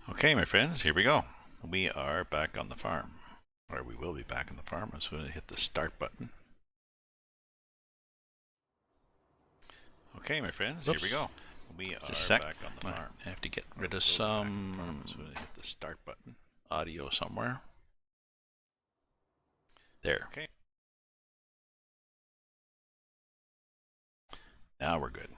Okay, my friends, here we go. We are back on the farm. Or we will be back on the farm as soon as I hit the start button. Okay, my friends, here we go. We are back on the farm. I have to get rid of some as soon as I hit the start button. Audio somewhere. There. Okay. Now we're good.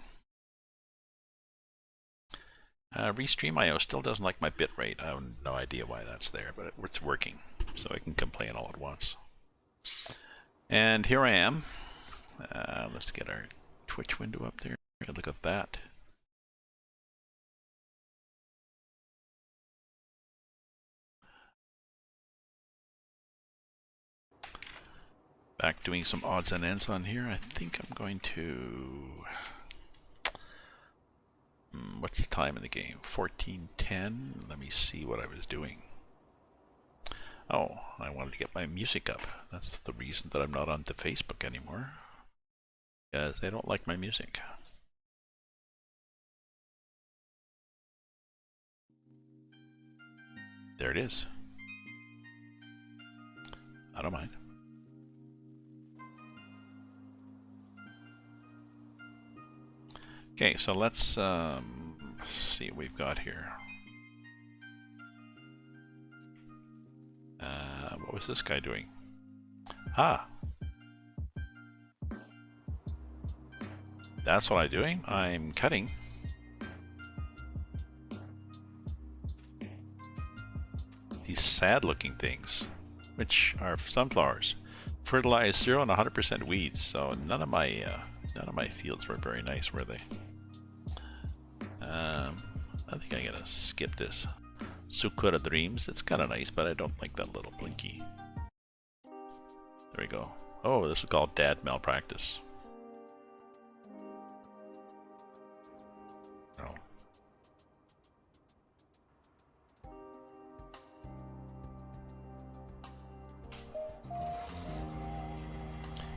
Restream IO still doesn't like my bitrate. I have no idea why that's there, but it's working. So I can complain all at once. And here I am. Let's get our Twitch window up there. Look at that. Back doing some odds and ends on here. I think I'm going to... what's the time in the game? 14:10. Let me see what I was doing. Oh, I wanted to get my music up. That's the reason that I'm not on the Facebook anymore. Because they don't like my music. There it is. I don't mind. Okay, so let's see what we've got here. What was this guy doing? Ah! That's what I'm doing. I'm cutting. These sad-looking things, which are sunflowers. Fertilized 0 and 100% weeds, so none of my fields were very nice, were they? I think I'm gonna skip this. Sukura Dreams, it's kind of nice, but I don't like that little blinky. There we go. Oh, this is called Dad Malpractice. Oh.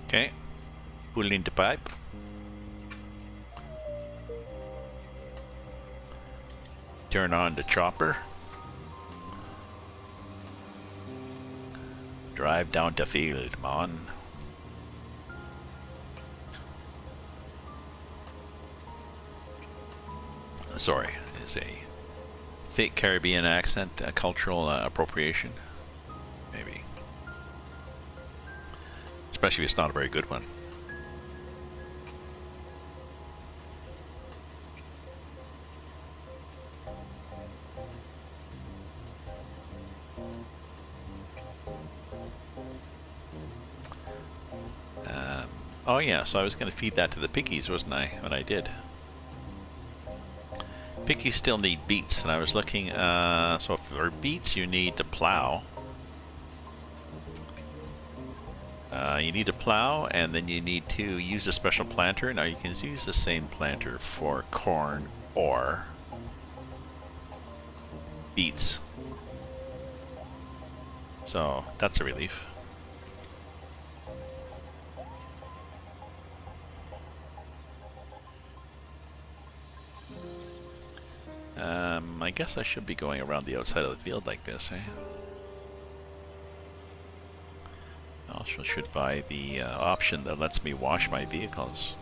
Okay, pull in the pipe. Turn on the chopper. Drive down the field, man. Sorry, it's a fake Caribbean accent, cultural appropriation. Maybe. Especially if it's not a very good one. Oh yeah, so I was going to feed that to the piggies, wasn't I, when I did. Piggies still need beets, and I was looking, so for beets you need to plow. You need to plow, and then you need to use a special planter. Now you can use the same planter for corn or beets. So that's a relief. I guess I should be going around the outside of the field like this, eh? I also should buy the option that lets me wash my vehicles.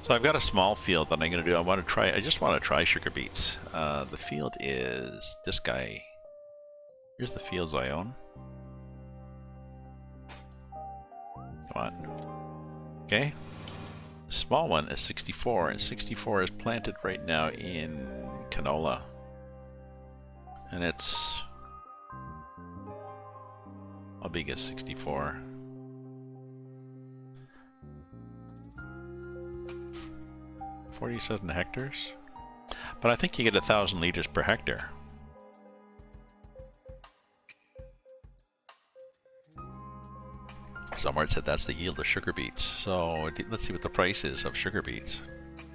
So I've got a small field that I'm going to do. I just want to try sugar beets. The field is this guy. Here's the fields I own. Come on. Okay. The small one is 64, and 64 is planted right now in canola. And it's... how big is 64? 47 hectares? But I think you get 1,000 liters per hectare. Somewhere it said that's the yield of sugar beets. So let's see what the price is of sugar beets.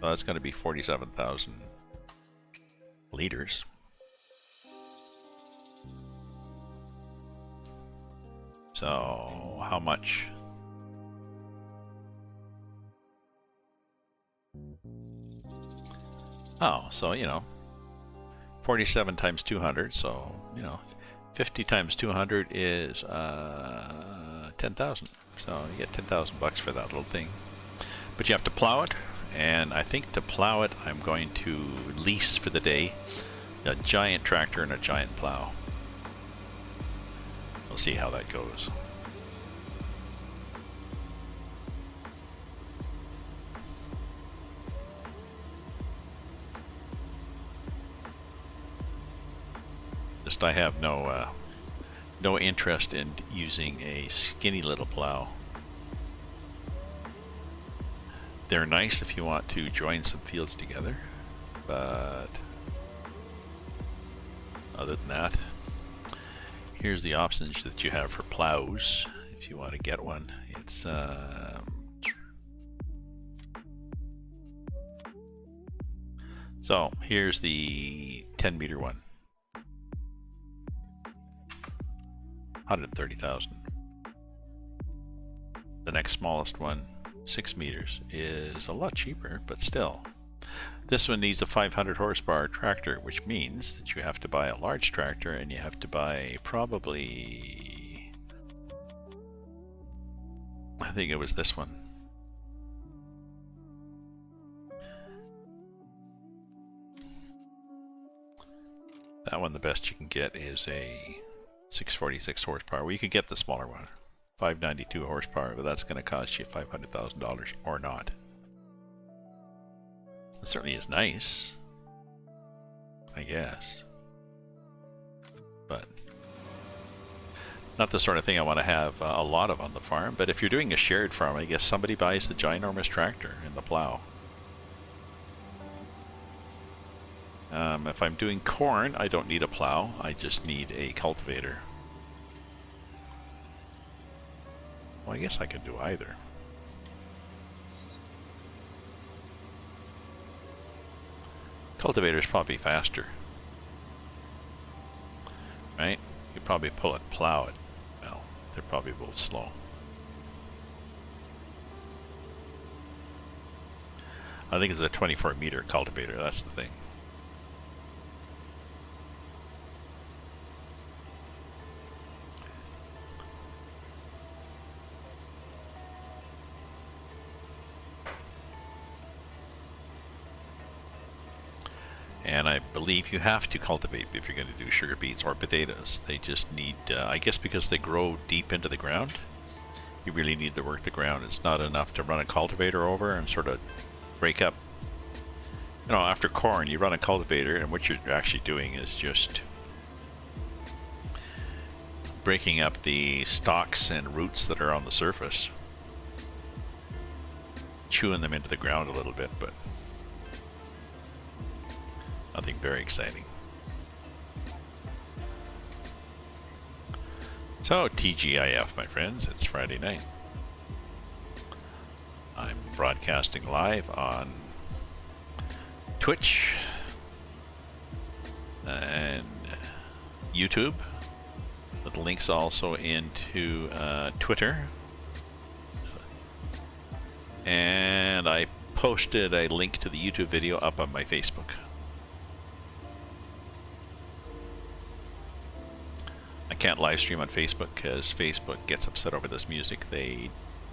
Well, that's going to be 47,000 liters. So how much? Oh, so you know, 47 times 200, so, you know, 50 times 200 is 10,000. So you get 10,000 bucks for that little thing. But you have to plow it, and I think to plow it, I'm going to lease for the day a giant tractor and a giant plow. We'll see how that goes. Just I have no interest in using a skinny little plow. They're nice if you want to join some fields together, but other than that, here's the options that you have for plows if you want to get one. It's so here's the 10-meter one. 130,000. The next smallest one, 6 meters, is a lot cheaper, but still. This one needs a 500 horsepower tractor, which means that you have to buy a large tractor, and you have to buy probably, I think it was this one. That one, the best you can get is a 646 horsepower. Well, you could get the smaller one, 592 horsepower, but that's going to cost you $500,000 or not. It certainly is nice, I guess, but not the sort of thing I want to have a lot of on the farm. But if you're doing a shared farm, I guess somebody buys the ginormous tractor and the plow. If I'm doing corn, I don't need a plow, I just need a cultivator. Well, I guess I could do either. Cultivator's probably faster, right? You probably plow it. Well, they're probably both slow. I think it's a 24-meter cultivator, that's the thing. And I believe you have to cultivate if you're going to do sugar beets or potatoes. They just need, I guess because they grow deep into the ground, you really need to work the ground. It's not enough to run a cultivator over and sort of break up. You know, after corn, you run a cultivator, and what you're actually doing is just breaking up the stalks and roots that are on the surface, chewing them into the ground a little bit, but nothing very exciting. So, TGIF, my friends, it's Friday night. I'm broadcasting live on Twitch and YouTube, with links also into Twitter. And I posted a link to the YouTube video up on my Facebook. I can't live stream on Facebook because Facebook gets upset over this music. They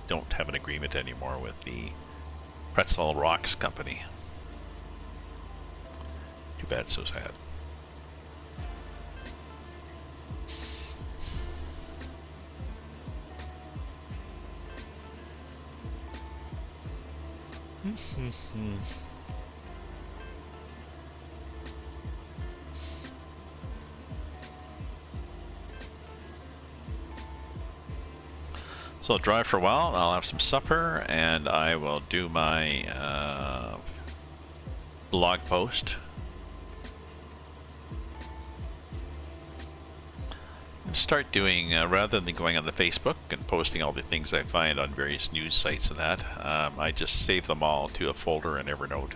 don't have an agreement anymore with the Pretzel Rocks company. Too bad, so sad. So I'll drive for a while, I'll have some supper, and I will do my blog post. And start doing, rather than going on the Facebook and posting all the things I find on various news sites and that, I just save them all to a folder in Evernote.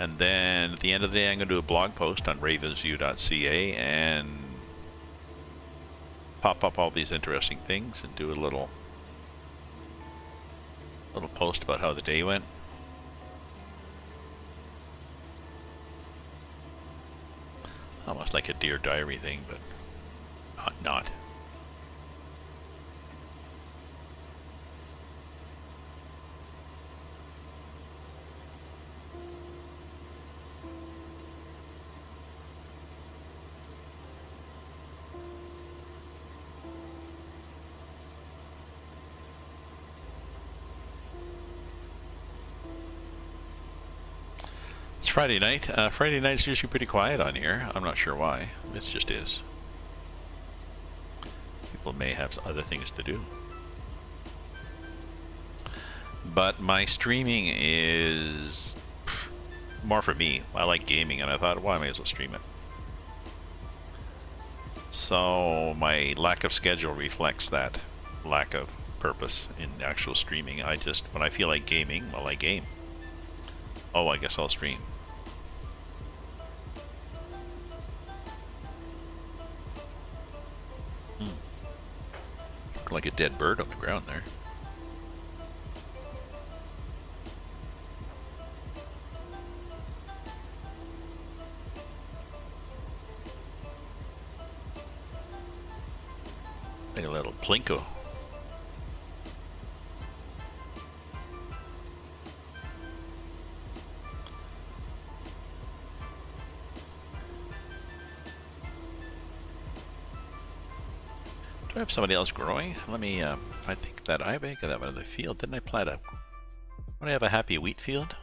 And then at the end of the day, I'm going to do a blog post on ravensview.ca and pop up all these interesting things and do a little post about how the day went. Almost like a Dear Diary thing, but not. It's Friday night. Friday night's usually pretty quiet on here. I'm not sure why. It just is. People may have other things to do. But my streaming is more for me. I like gaming, and I thought, well, I may as well stream it. So my lack of schedule reflects that lack of purpose in actual streaming. I just, when I feel like gaming, well, I game. Oh, I guess I'll stream. Like a dead bird on the ground there. Like a little plinko. Do I have somebody else growing? Let me, I think that I got that out of the field. Didn't I plant a, don't I have a happy wheat field?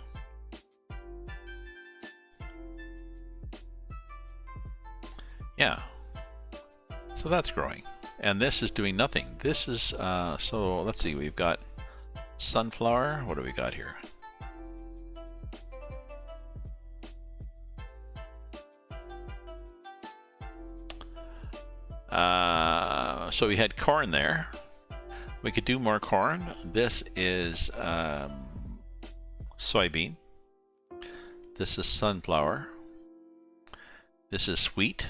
Yeah. So that's growing. And this is doing nothing. This is, so let's see, we've got sunflower. What do we got here? So we had corn there. We could do more corn. This is soybean. This is sunflower. This is wheat.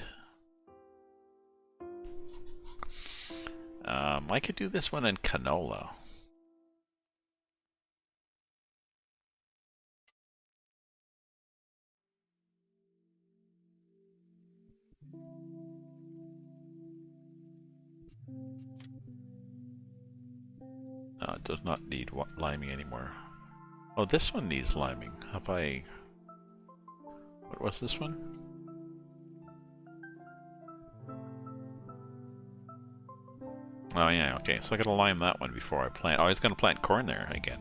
I could do this one in canola. It does not need liming anymore. Oh, this one needs liming. Have I... What was this one? Oh yeah, okay. So I gotta lime that one before I plant. Oh, I was gonna plant corn there again.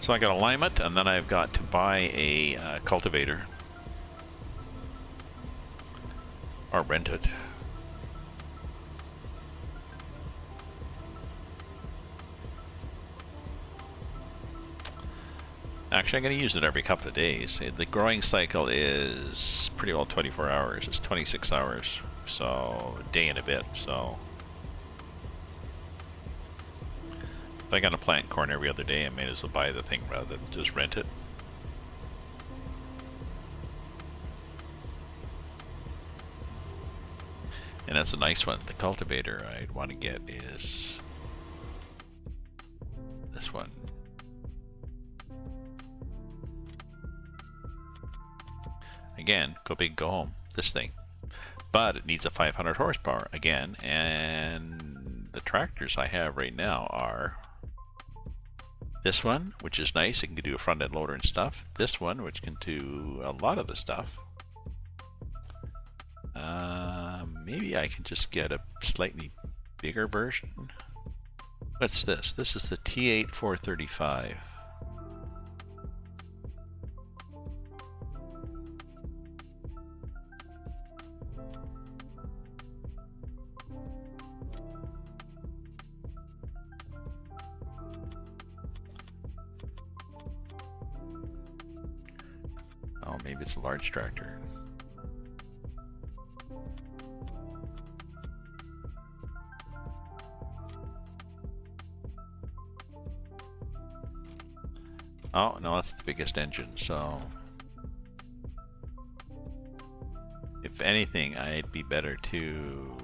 So I gotta lime it, and then I've got to buy a cultivator. Or rent it. Actually, I'm going to use it every couple of days. The growing cycle is pretty well 24 hours. It's 26 hours, so a day and a bit. So if I'm going to plant corn every other day, I may as well buy the thing rather than just rent it. And that's a nice one. The cultivator I'd want to get is this one. Again, go big, go home. This thing. But it needs a 500 horsepower again, and the tractors I have right now are this one, which is nice. It can do a front end loader and stuff. This one, which can do a lot of the stuff. Maybe I can just get a slightly bigger version. What's this? This is the T8 435. Oh, maybe it's a large tractor. Oh, no, that's the biggest engine, so if anything, I'd be better to...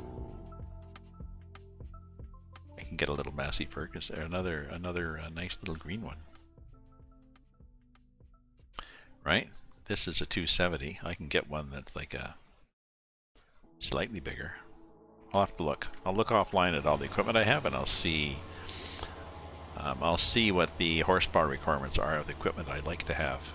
I can get a little Massey Ferguson, or another nice little green one. Right? this is a 270. I can get one that's like a slightly bigger. I'll have to look. I'll look offline at all the equipment I have, and I'll see what the horsepower requirements are of the equipment I'd like to have.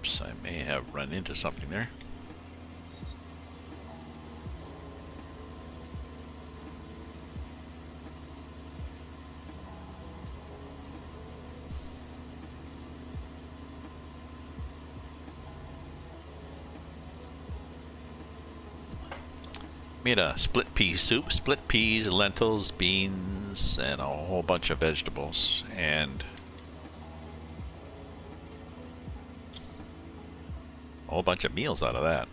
Oops, I may have run into something there. Made a split pea soup, split peas, lentils, beans, and a whole bunch of vegetables, and a whole bunch of meals out of that.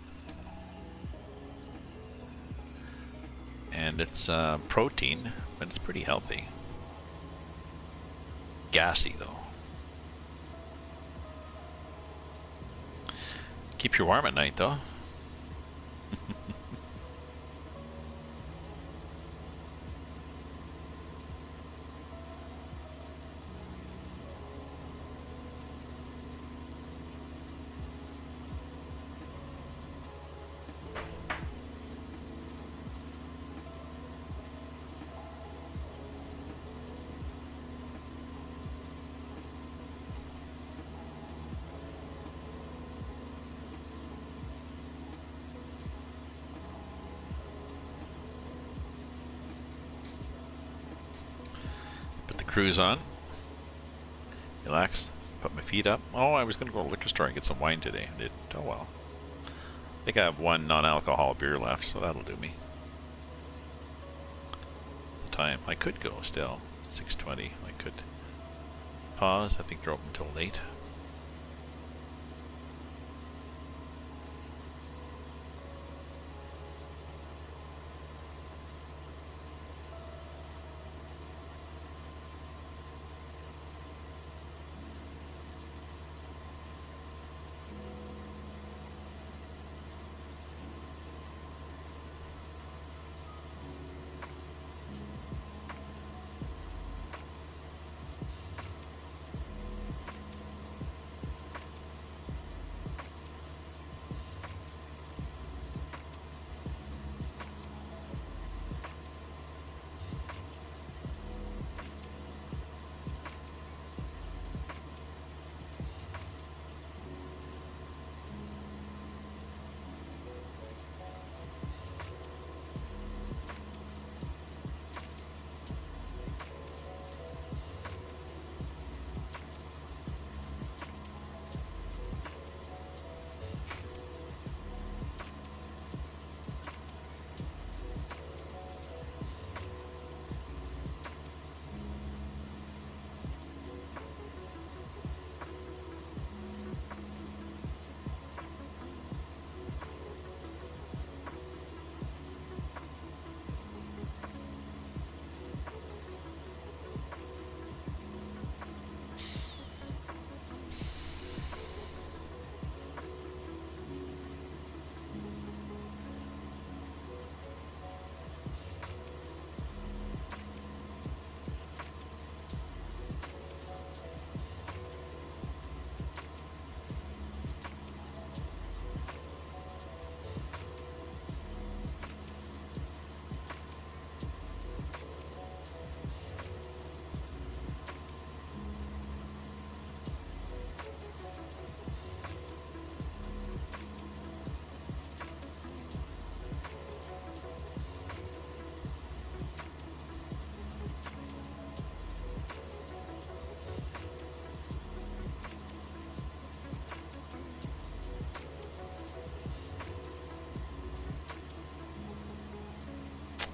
And it's protein, but it's pretty healthy. Gassy though. Keeps you warm at night though. Cruise on. Relax. Put my feet up. Oh, I was going to go to the liquor store and get some wine today. I did. Oh well. I think I have one non-alcohol beer left, so that'll do me. Time. I could go still. 6:20. I could pause. I think they're open until late.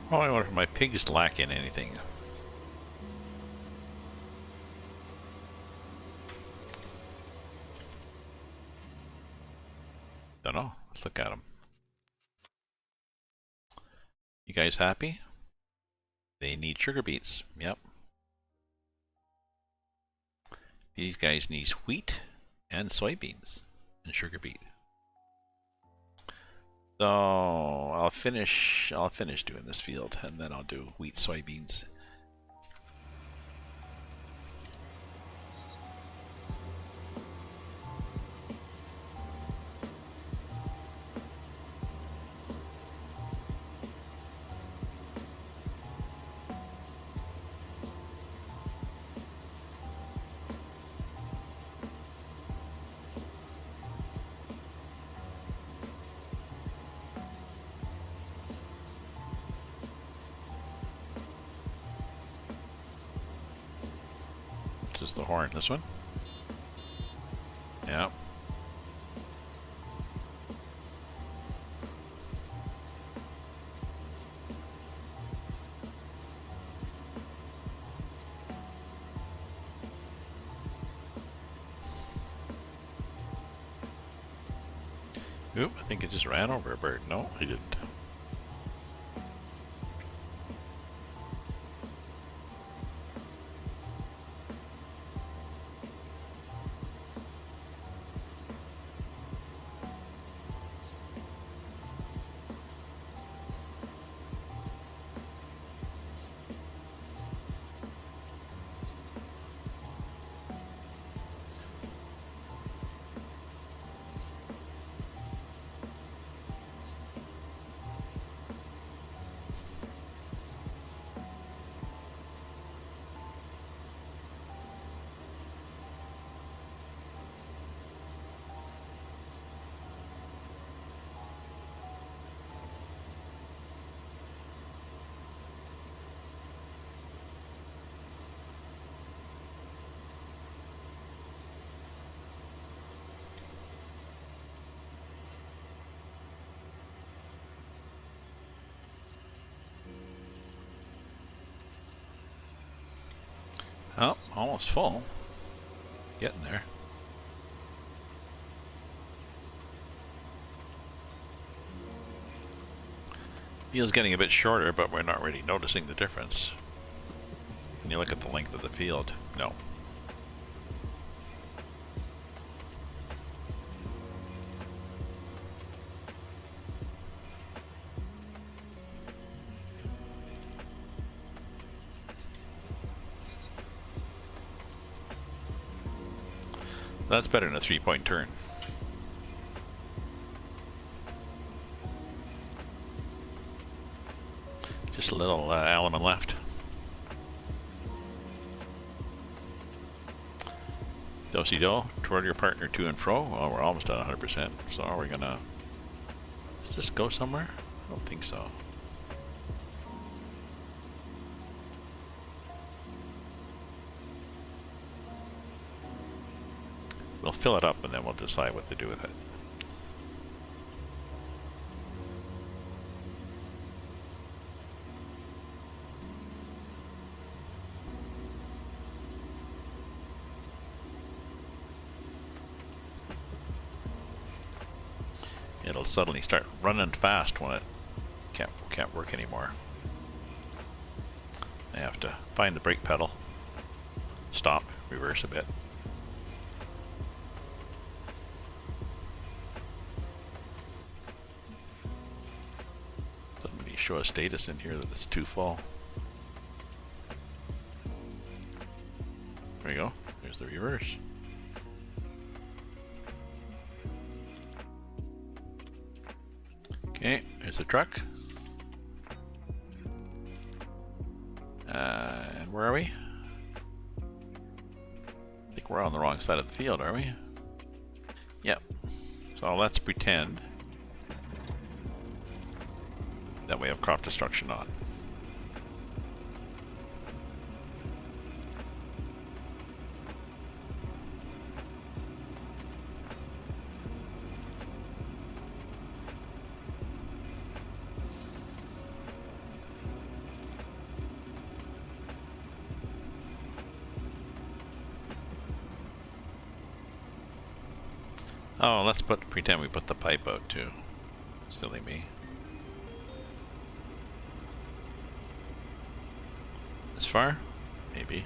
Oh, I wonder if my pigs lacking anything. Don't know. Let's look at them. You guys happy? They need sugar beets. Yep. These guys need wheat and soybeans and sugar beet. So I'll finish doing this field, and then I'll do wheat, soybeans. This is the horn, this one? Yeah. Oop, I think it just ran over a bird. No, he didn't. Oh, almost full. Getting there. Field's getting a bit shorter, but we're not really noticing the difference. When you look at the length of the field, no. That's better than a 3-point turn. Just a little element left. Do-si-do, toward your partner to and fro. Oh, we're almost at 100%. So are we gonna... Does this go somewhere? I don't think so. We'll fill it up and then we'll decide what to do with it. It'll suddenly start running fast when it can't work anymore. I have to find the brake pedal, stop, reverse a bit. Doesn't really show a status in here that it's too full. There you go. There's the reverse. Okay, there's the truck. And where are we? I think we're on the wrong side of the field, are we? Yep. So let's pretend that we have crop destruction on. Oh, let's pretend we put the pipe out too. Silly me. This far? Maybe.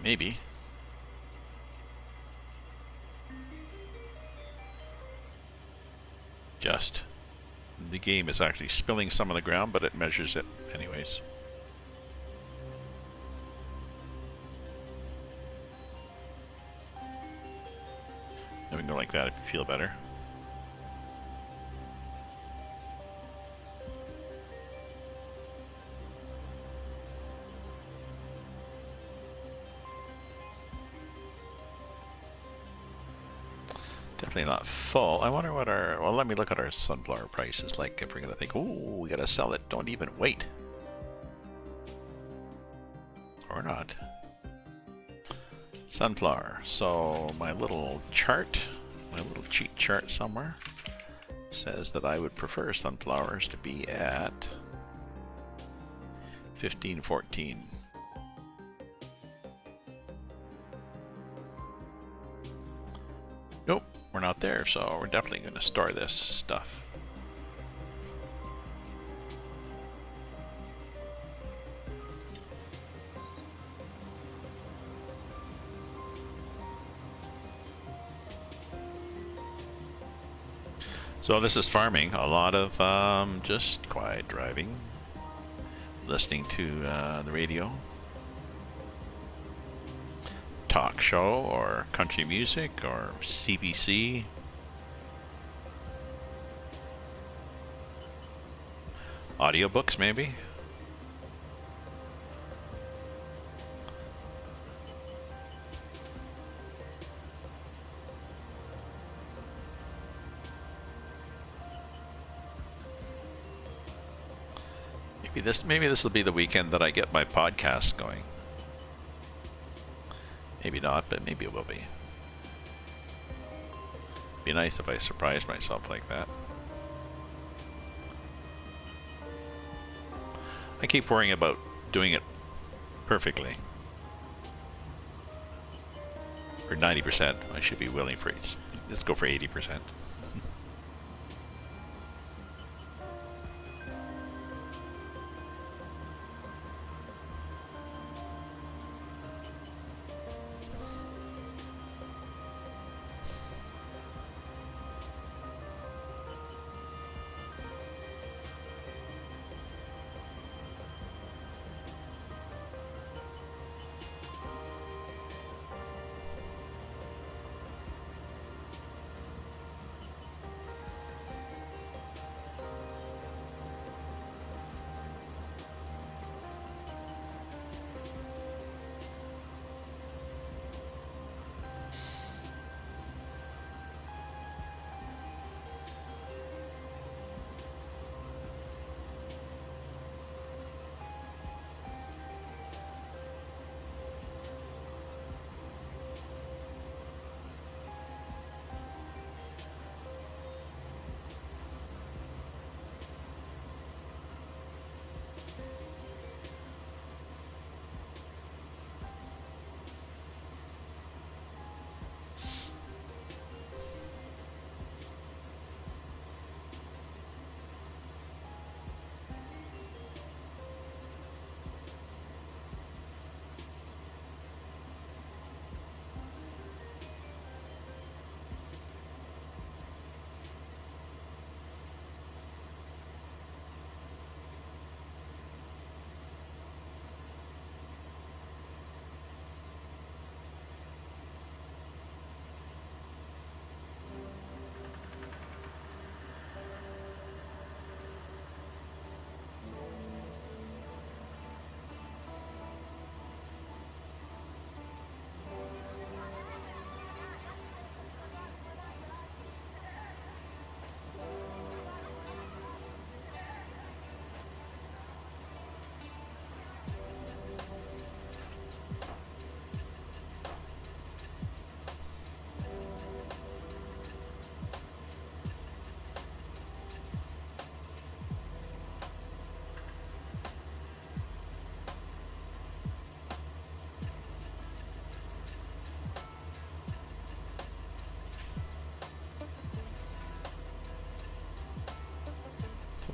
Maybe. Just. The game is actually spilling some on the ground, but it measures it anyways. And we can go like that if you feel better. Definitely not full. I wonder what our... Well, let me look at our sunflower prices. Like, if we're going to think, ooh, we got to sell it. Don't even wait. Or not. Sunflower. So, my little chart, my little cheat chart somewhere, says that I would prefer sunflowers to be at 15.14. Nope. We're not there, so we're definitely going to store this stuff. So this is farming, a lot of just quiet driving, listening to the radio, talk show, or country music, or CBC. Audiobooks, maybe? Maybe this will be the weekend that I get my podcast going. Maybe not, but maybe it will be. Be nice if I surprised myself like that. I keep worrying about doing it perfectly. For 90%, I should be willing for it. Let's go for 80%.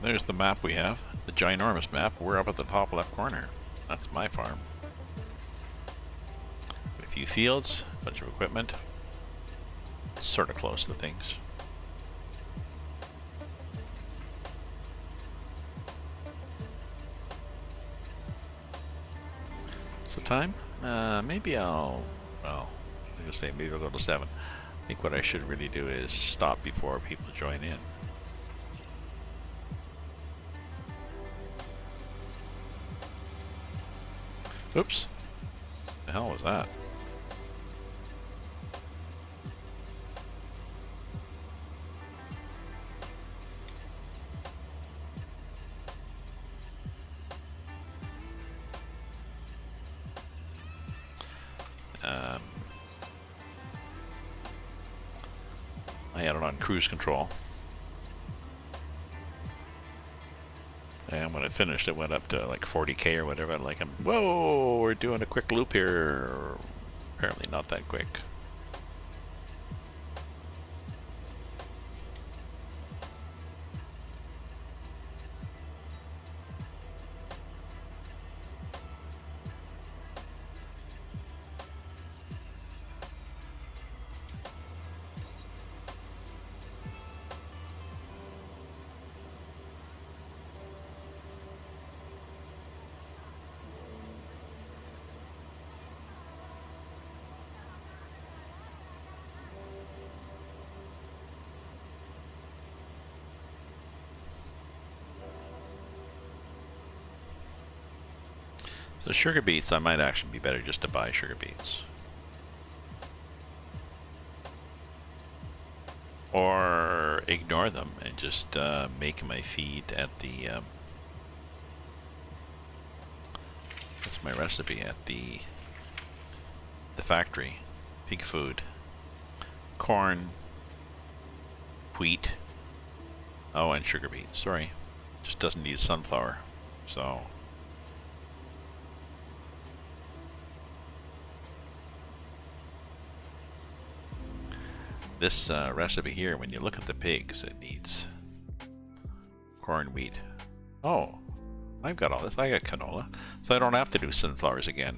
There's the map we have, the ginormous map. We're up at the top left corner. That's my farm. few fields, a bunch of equipment. Sort of close to things. So time? Maybe well, I was gonna say maybe I'll go to 7. I think what I should really do is stop before people join in. Oops. The hell was that? I had it on cruise control. And when it finished, it went up to like 40k or whatever. Like, whoa, we're doing a quick loop here. Apparently not that quick. So sugar beets, I might actually be better just to buy sugar beets. Or ignore them and just make my feed at the... what's my recipe? At the factory. Pig food. Corn. Wheat. Oh, and sugar beets. Sorry. Just doesn't need sunflower. So... this recipe here, when you look at the pigs, it needs corn, wheat. Oh, I've got all this. I got canola, so I don't have to do sunflowers again.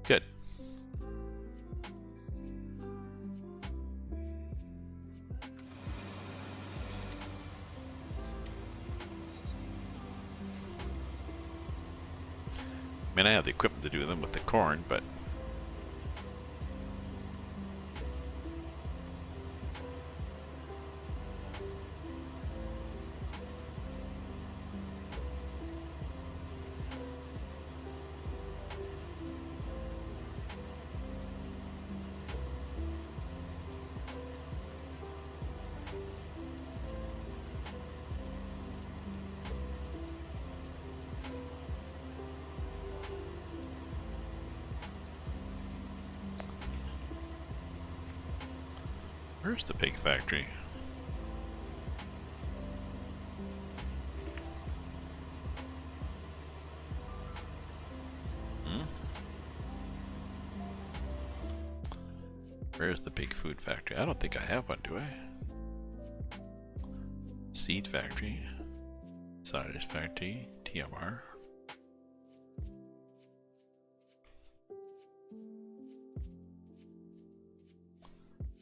Good. I mean, I have the equipment to do them with the corn, but where's the pig factory? Where's the pig food factory? I don't think I have one, do I? Seed factory. Sausage factory. TMR.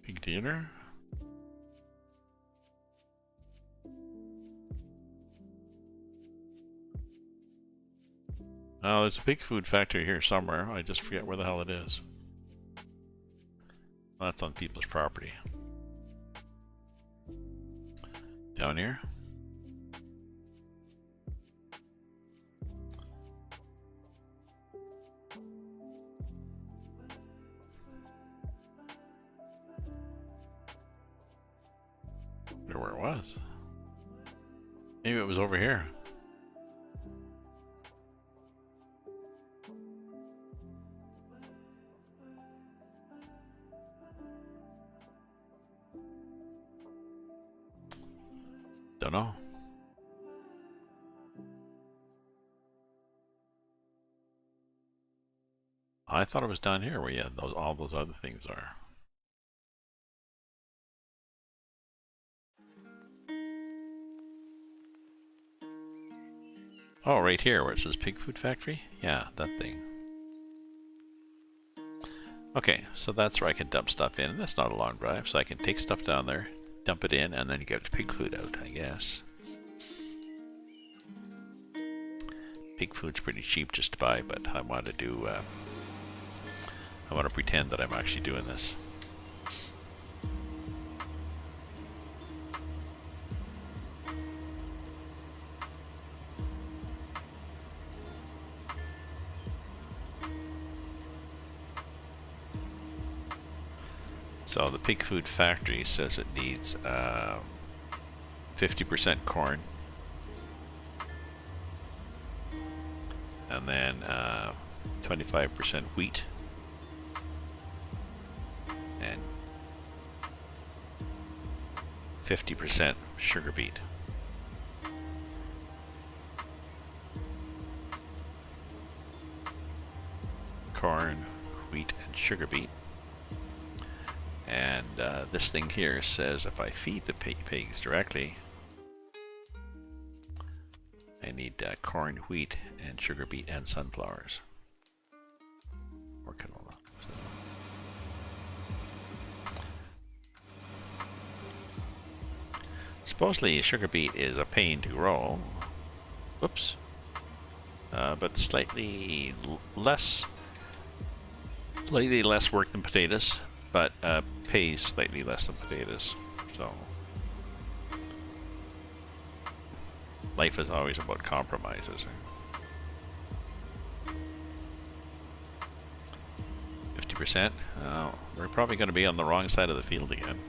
Pig dealer. Oh, there's a pig food factory here somewhere. I just forget where the hell it is. That's on people's property. Down here. I wonder where it was. Maybe it was over here. Don't know. I thought it was down here where all those other things are. Oh, right here where it says Pig Food Factory? Yeah, that thing. Okay, so that's where I can dump stuff in. That's not a long drive, so I can take stuff down there, dump it in, and then get pig food out, I guess. Pig food's pretty cheap just to buy, but I want to do, I want to pretend that I'm actually doing this. So the pig food factory says it needs 50% corn, and then 25% wheat, and 50% sugar beet. Corn, wheat, and sugar beet. And this thing here says if I feed the pigs directly, I need corn, wheat, and sugar beet, and sunflowers. Or canola. So. Supposedly sugar beet is a pain to grow. Whoops. But slightly less work than potatoes, but pays slightly less than potatoes. So life is always about compromises. 50%? Oh, we're probably going to be on the wrong side of the field again.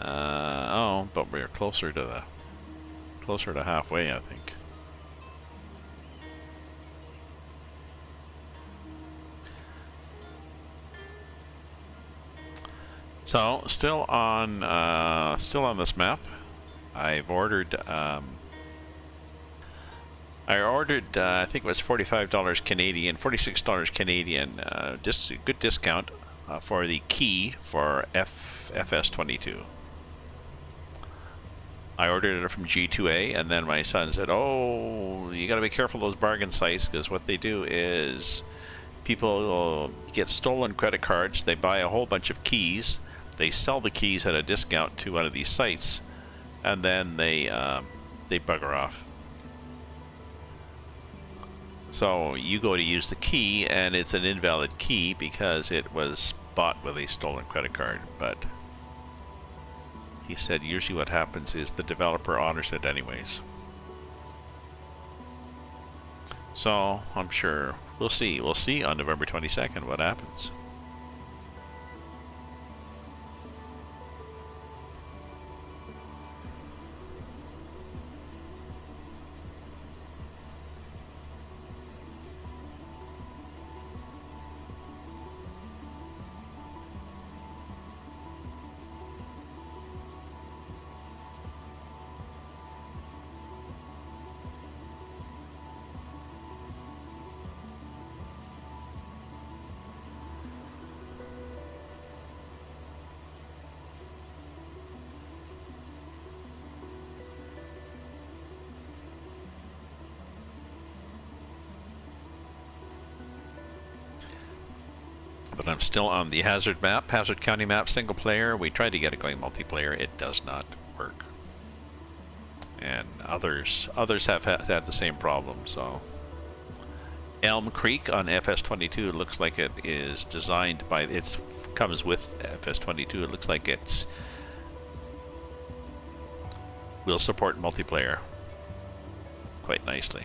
Oh, but we're closer to halfway, I think. So still on this map, I've ordered. I think it was $45 Canadian, $46 Canadian. Just a good discount for the key for FS19. I ordered it from G2A, and then my son said, "Oh, you got to be careful of those bargain sites, because what they do is people get stolen credit cards. They buy a whole bunch of keys." They sell the keys at a discount to one of these sites, and then they bugger off. So you go to use the key, and it's an invalid key because it was bought with a stolen credit card. But he said usually what happens is the developer honors it anyways. So I'm sure we'll see. We'll see on November 22nd what happens. But I'm still on the Hazzard map, Hazzard County map, single player. We tried to get it going multiplayer. It does not work. And others have had the same problem. So Elm Creek on FS22 looks like it is designed by, it comes with FS22. It looks like it's will support multiplayer quite nicely.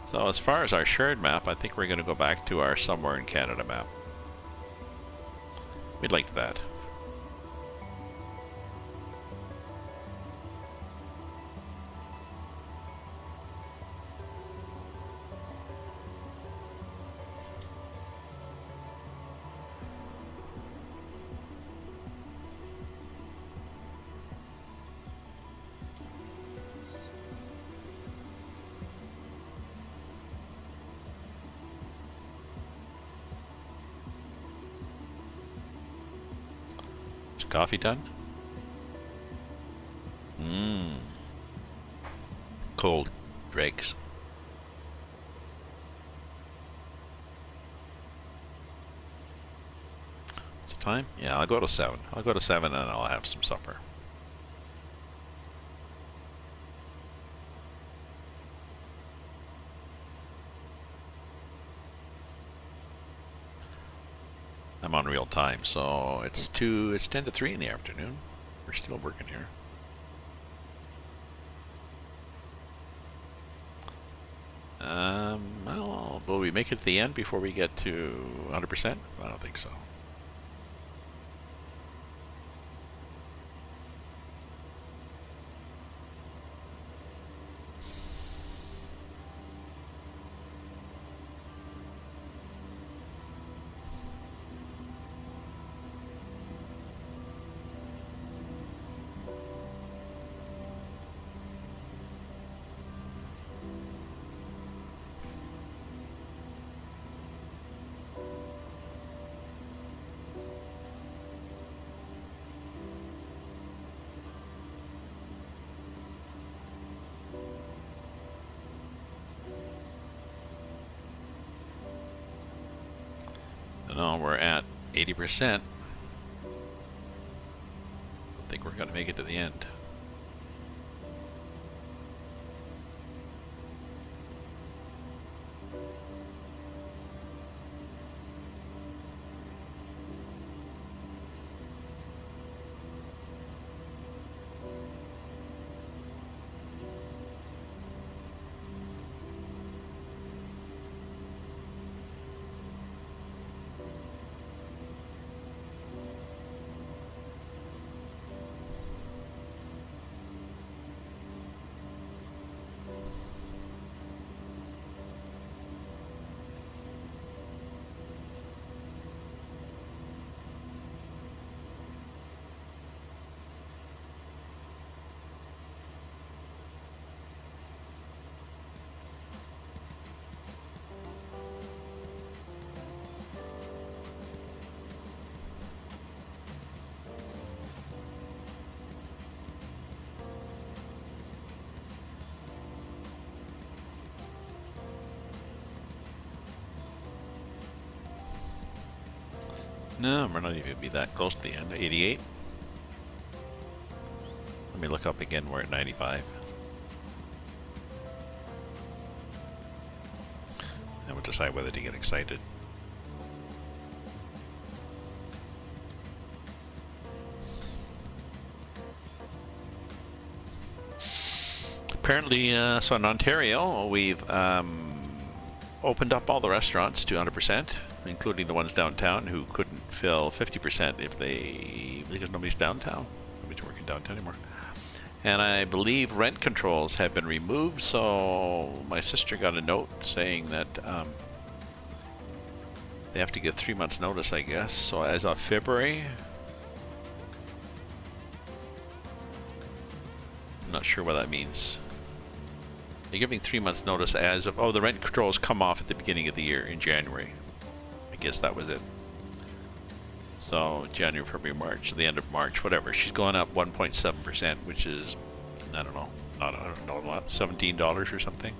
So as far as our shared map, I think we're going to go back to our Somewhere in Canada map. We'd like that. coffee done? Cold dregs. What's the time? Yeah, I'll go to 7. I'll go to 7 and I'll have some supper. I'm on real time, so it's 10 to 3 in the afternoon. We're still working here. Well, will we make it to the end before we get to 100%? I don't think so. No, we're at 80%. I think we're going to make it to the end. No, we're not even be that close to the end. 88. Let me look up again. We're at 95. And we'll decide whether to get excited. Apparently, so in Ontario, we've opened up all the restaurants to 100%, including the ones downtown who couldn't fill 50% because nobody's downtown. Nobody's working downtown anymore. And I believe rent controls have been removed, so my sister got a note saying that they have to give 3 months notice, I guess. So as of February, I'm not sure what that means. They're giving 3 months notice as of, the rent controls come off at the beginning of the year in January. I guess that was it. So January, February, March, the end of March, whatever. She's going up 1.7%, which is, I don't know, not a lot, $17 or something.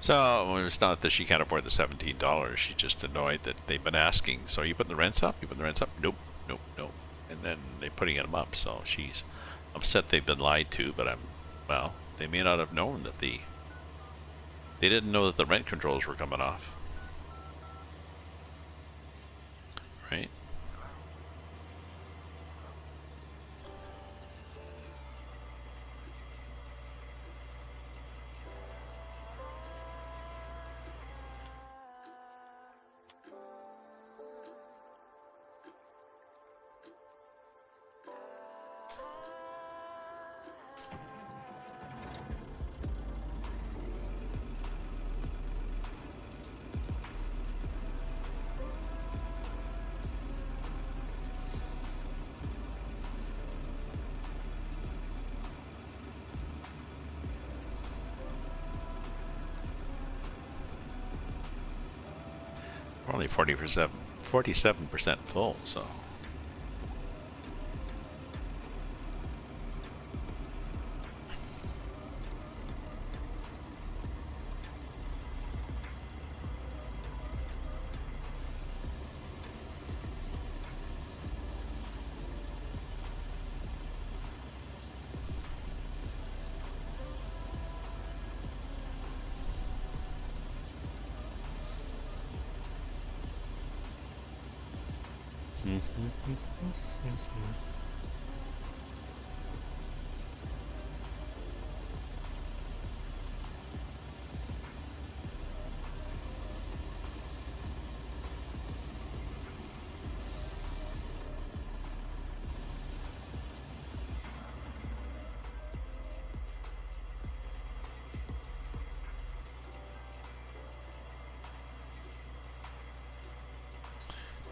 So it's not that she can't afford the $17. She's just annoyed that they've been asking. So are you putting the rents up? You putting the rents up? Nope, nope, nope. And then they're putting them up. So she's upset they've been lied to. But well, they may not have known that they didn't know that the rent controls were coming off. Right? only 47% full, so.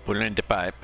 Put it in the pipe.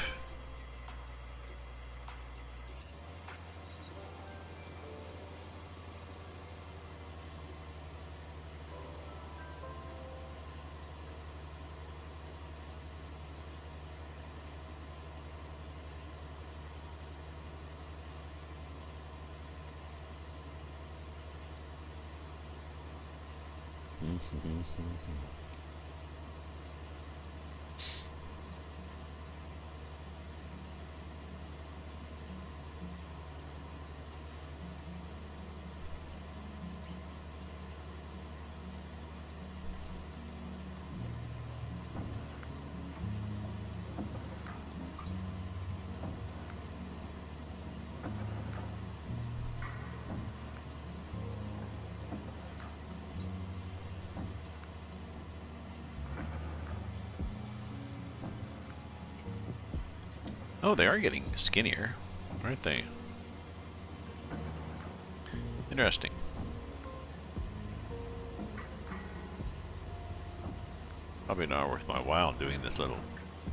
Oh, they are getting skinnier, aren't they? Interesting. Probably not worth my while doing this little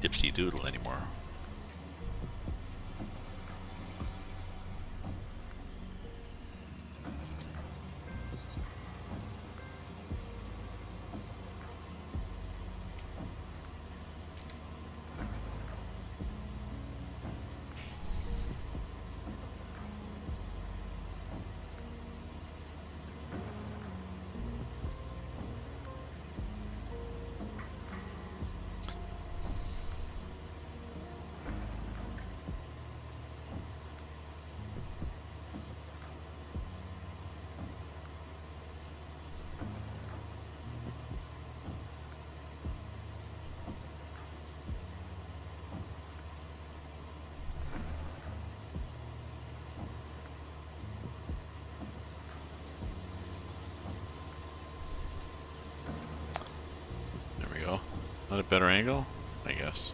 dipsy doodle anymore. Not a better angle, I guess.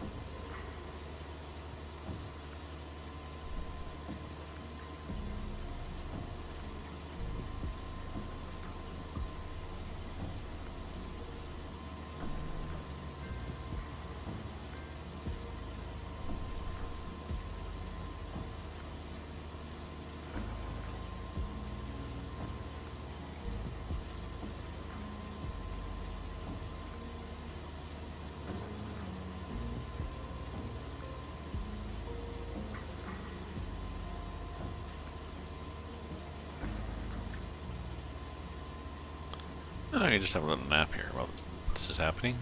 Oh, I can just have a little nap here while this is happening.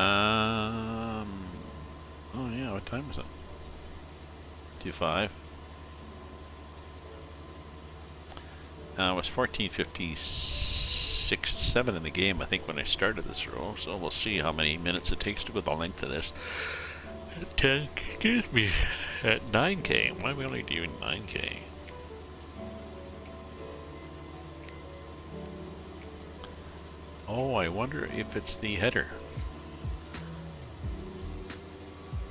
Oh yeah, what time is it? 2:05. It was 14:56.7 in the game, I think, when I started this row. So we'll see how many minutes it takes to go the length of this. At 10, excuse me, at 9K. Why are we only doing 9K? Oh, I wonder if it's the header.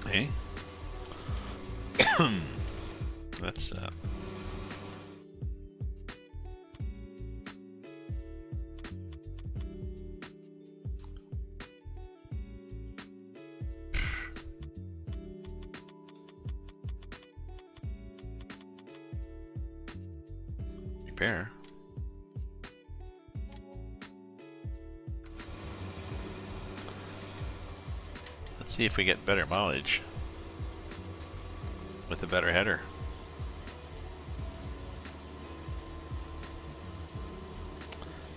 Hey? That's repair. Let's see if we get better mileage with a better header.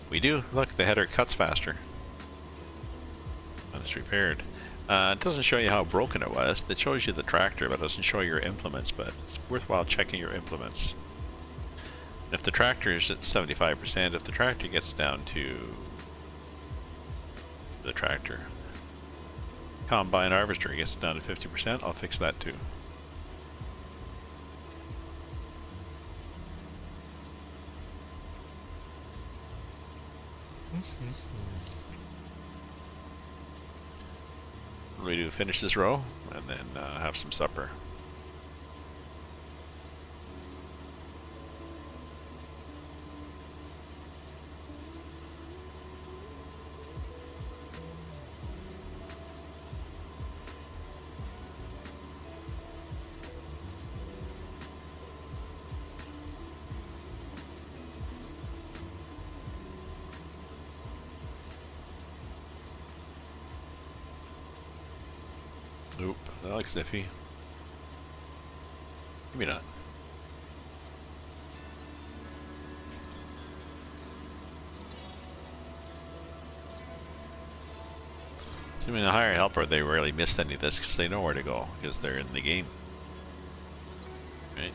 We do. Look, the header cuts faster when it's repaired. It doesn't show you how broken it was. It shows you the tractor, but it doesn't show your implements. But it's worthwhile checking your implements. If the tractor is at 75%, if the tractor gets down to the tractor, combine harvester gets down to 50%, I'll fix that too. Ready to finish this row and then have some supper. Nope, that looks iffy. Maybe not. Assuming a higher helper, they rarely miss any of this because they know where to go because they're in the game. Right?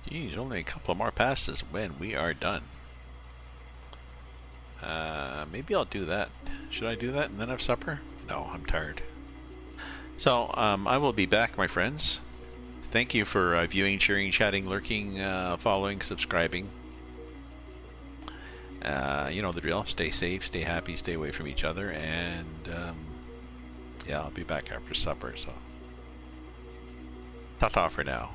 Geez, only a couple of more passes when we are done. Maybe I'll do that. Should I do that and then have supper? No, I'm tired. So, I will be back, my friends. Thank you for viewing, sharing, chatting, lurking, following, subscribing. You know the drill. Stay safe, stay happy, stay away from each other, and yeah, I'll be back after supper, so ta-ta for now.